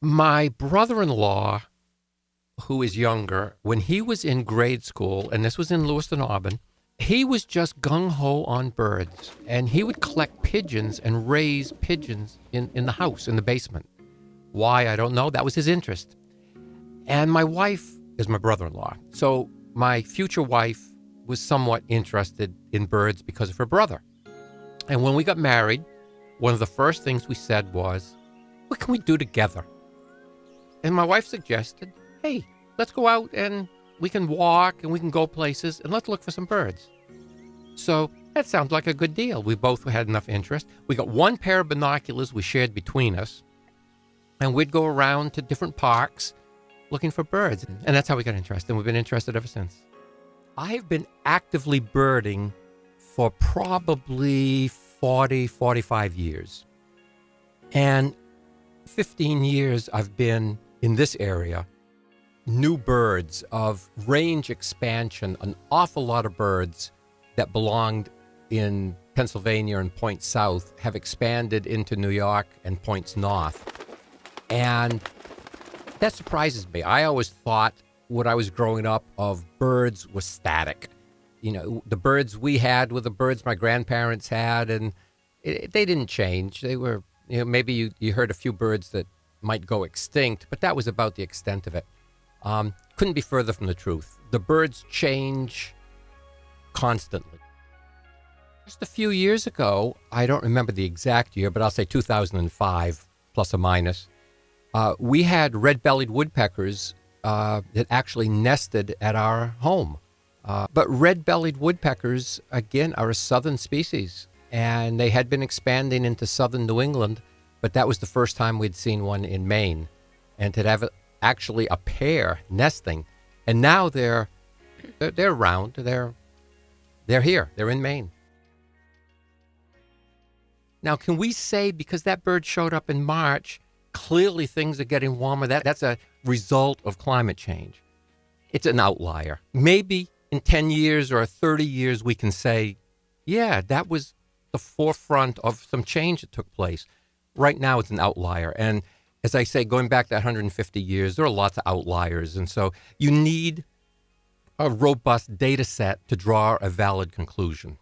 My brother-in-law, who is younger, when he was in grade school, and this was in Lewiston, Auburn, he was just gung-ho on birds, and he would collect pigeons and raise pigeons in the house, in the basement. Why, I don't know. That was his interest. And my wife is my brother-in-law. So my future wife was somewhat interested in birds because of her brother. And when we got married, one of the first things we said was, what can we do together? And my wife suggested, hey, let's go out and we can walk and we can go places and let's look for some birds. So that sounds like a good deal. We both had enough interest. We got one pair of binoculars we shared between us, and we'd go around to different parks looking for birds. And that's how we got interested, and we've been interested ever since. I have been actively birding for probably 40, 45 years. And 15 years I've been in this area. New birds of range expansion, an awful lot of birds that belonged in Pennsylvania and points south have expanded into New York and points north. And that surprises me. I always thought when I was growing up of birds was static. You know, the birds we had were the birds my grandparents had, and they didn't change. They were, maybe you heard a few birds that might go extinct, but that was about the extent of it. Couldn't be further from the truth. The birds change constantly. Just a few years ago, I don't remember the exact year, but I'll say 2005, plus or minus, we had red-bellied woodpeckers that actually nested at our home. But red-bellied woodpeckers, again, are a southern species, and they had been expanding into southern New England, but that was the first time we'd seen one in Maine. And to have actually a pair nesting, and now they're around, they're here, they're in Maine. Now, can we say because that bird showed up in March, clearly things are getting warmer? That's a result of climate change. It's an outlier. Maybe in 10 years or 30 years, we can say, yeah, that was the forefront of some change that took place. Right now, it's an outlier. And as I say, going back to 150 years, there are lots of outliers. And so you need a robust data set to draw a valid conclusion.